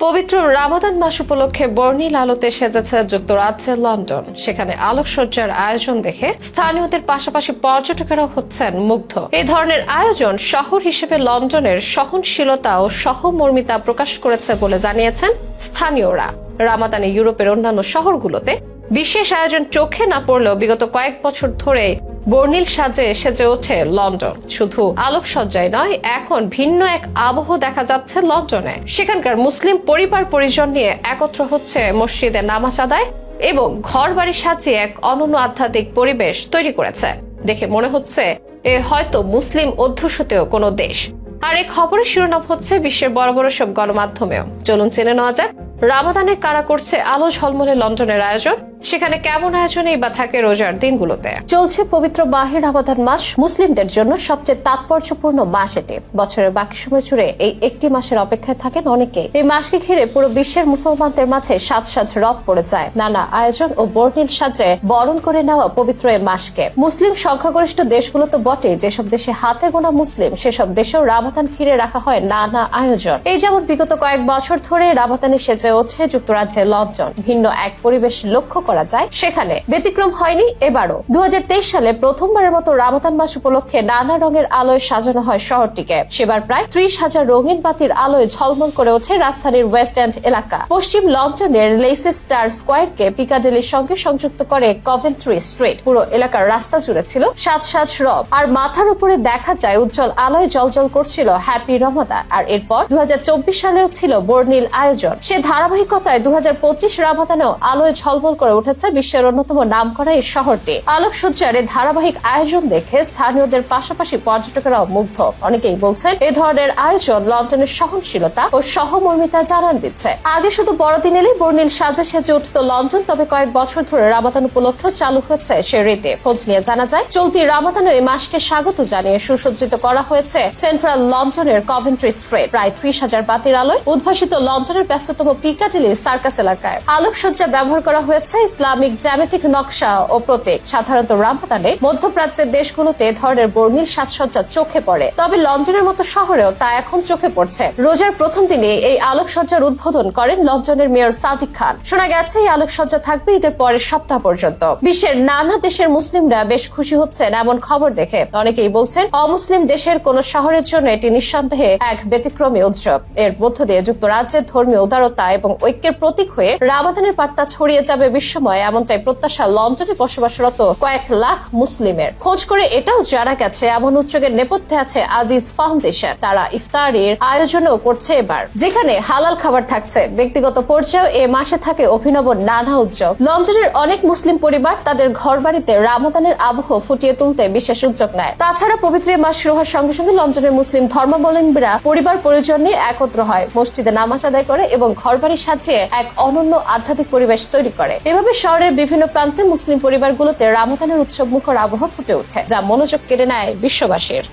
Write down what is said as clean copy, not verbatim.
পবিত্র রামাদান মাস উপলক্ষে বর্ণিল আলোতে সেজেছে যুক্তরাজ্যের লন্ডন। সেখানে আলোকসজ্জার আয়োজন দেখে স্থানীয়দের পাশাপাশি পর্যটকেরাও হচ্ছেন মুগ্ধ। এই ধরনের আয়োজন শহর হিসেবে লন্ডনের সহনশীলতা ও সহমর্মিতা প্রকাশ করেছে বলে জানিয়েছেন স্থানীয়রা। রামাদানে ইউরোপের অন্যান্য শহরগুলোতে বিশেষ আয়োজন চোখে না পড়লেও বিগত কয়েক বছর ধরে বর্ণিল সাজে সেজে ওঠে লন্ডন। শুধু আলোকসজ্জায় নয়, এখন ভিন্ন এক আবহ দেখা যাচ্ছে লন্ডনে। সেখানকার মুসলিম পরিবার পরিজন নিয়ে একত্র হচ্ছে মসজিদে নামাজ আদায় এবং ঘর বাড়ি সাজিয়ে এক অনন্য আধ্যাত্মিক পরিবেশ তৈরি করেছে। দেখে মনে হচ্ছে এ হয়তো মুসলিম অধ্যুষিত কোনো দেশ। আর এই খবরের শিরোনাম হচ্ছে বিশ্বের বড় বড় সব গণমাধ্যমেও। চলুন জেনে নেওয়া যাক রামাদানে কারা করছে আলো ঝলমলে লন্ডনের আয়োজন, সেখানে কেমন আয়োজনই বা থাকে রোজার দিনগুলোতে। চলছে পবিত্র মাহে রামাদান মাস। মুসলিমদের জন্য সবচেয়ে তাৎপর্যপূর্ণ মাস এটি। বছরের বাকি সময় জুড়ে এই একটি মাসের অপেক্ষায় থাকেন অনেকে। এই মাসকে ঘিরে পুরো বিশ্বের মুসলমানদের মাঝে সাজ সাজ রব পড়ে যায়। নানা আয়োজন ও বর্ণিল সাজে বরণ করে নেওয়া পবিত্র এই মাসকে। মুসলিম সংখ্যাগরিষ্ঠ দেশগুলো তো বটে, যেসব দেশে হাতে গোনা মুসলিম সেসব দেশেও রামাদান ঘিরে রাখা হয় নানা আয়োজন। এই যেমন বিগত কয়েক বছর ধরে রামাদানে সেজে ওঠে যুক্তরাজ্যের লন্ডন। ভিন্ন এক পরিবেশ লক্ষ্য করা যায় সেখানে। ব্যতিক্রম হয়নি এবারও। 2023 সালে প্রথমবারের মতো রামাদান মাস উপলক্ষে নানা রঙের আলোয় সাজানো হয় শহরটিকে। সেবার প্রায় 30,000 রঙিন বাতির আলোয় ঝলমল করে ওঠে রাজধানীর ওয়েস্ট এন্ড এলাকা। পশ্চিম লন্ডনের লেইসেস্টার স্কোয়ারকে পিকাডিলির সঙ্গে সংযুক্ত করে কভেন্ট্রি স্ট্রিট। পুরো এলাকার রাস্তা জুড়ে ছিল সাজ সাজ রব, আর মাথার উপরে দেখা যায় উজ্জ্বল আলোয় জলজল করছিল হ্যাপি রমাদান। আর এরপর 2024 সালেও ছিল বর্ণিল আয়োজন। সে ধারাবাহিকতায় 2025 রামাদানেও আলোয় ঝলমল করে উঠেছে বিশ্বের অন্যতম নামকরা এই শহরটি। আলোকসজ্জার এই ধারাবাহিক আয়োজন দেখে স্থানীয়দের পাশাপাশি পর্যটকেরাও মুগ্ধ। অনেকেই বলছেন এই ধরনের আয়োজন লন্ডনের সহনশীলতা ও সহমর্মিতা জানান দিচ্ছে। আগে শুধু বড়দিন এলেই বর্ণিল সাজে সেজে উঠত লন্ডন, তবে কয়েক বছর ধরে রামাদান উপলক্ষেও চালু হয়েছে সে রীতি। খোঁজ নিয়ে জানা যায় চলতি রামাদানে এই মাসকে স্বাগত জানিয়ে সুসজ্জিত করা হয়েছে সেন্ট্রাল লন্ডনের কভেন্ট্রি স্ট্রিট। প্রায় 30,000 বাতির আলোয় উদ্ভাসিত লন্ডনের ব্যস্ততম পিকাডিলি সার্কাস এলাকায়। আলোকসজ্জা ব্যবহার করা হয়েছে ইসলামিক জ্যামিতিক নকশা ও প্রতীক। সাধারণত রামাদানে মধ্যপ্রাচ্যের দেশগুলোতে ধরনের বর্ণিল সাজসজ্জা চোখে পড়ে, তবে লন্ডনের মতো শহরেও তা এখন চোখে পড়ছে। রোজার প্রথম দিনে এই আলোকসজ্জার উদ্বোধন করেন লন্ডনের মেয়র সাদিক খান। শোনা গেছে এই আলোকসজ্জা থাকবে ঈদের পরের সপ্তাহ পর্যন্ত। বিশ্বের নানা দেশের মুসলিমরা বেশ খুশি হচ্ছেন এমন খবর দেখে। অনেকেই বলছেন অমুসলিম দেশের কোন শহরের জন্য এটি নিঃসন্দেহে এক ব্যতিক্রমী উৎসব। এর মধ্য দিয়ে যুক্তরাজ্যের ধর্মীয় উদারতা এবং ঐক্যের প্রতীক হয়ে রামাদানের বার্তা ছড়িয়ে যাবে বিশ্বময়, এমনটাই প্রত্যাশা লন্ডনে বসবাসরত কয়েক লাখ মুসলিমের। খোঁজ করে এটাও জানা গেছে এমন উদ্যোগের নেপথ্যে আছে আজিজ ফাউন্ডেশন। তারা ইফতারের আয়োজনও করছে এবার, যেখানে হালাল খাবার থাকছে। ব্যক্তিগত পর্যায়েও এ মাসে থাকে অভিনব নানা উদ্যোগ। লন্ডনের অনেক মুসলিম পরিবার তাদের ঘর বাড়িতে রামাদানের আবহ ফুটিয়ে তুলতে বিশেষ উদ্যোগ নেয়। তাছাড়া পবিত্র মাস শুরু হওয়ার সঙ্গে সঙ্গে লন্ডনের মুসলিম ধর্মাবলম্বীরা পরিবার পরিজন নিয়ে একত্র হয়, মসজিদে নামাজ আদায় করে এবং ঘর বাড়ি সাজিয়ে এক অনন্য আধ্যাত্মিক পরিবেশ তৈরি করে। এভাবে শহরের বিভিন্ন প্রান্তে মুসলিম পরিবারগুলোতে রামাদানের উৎসব মুখর আবহ ফুটে ওঠে, যা মনোযোগ কেড়ে নেয় বিশ্ববাসীর।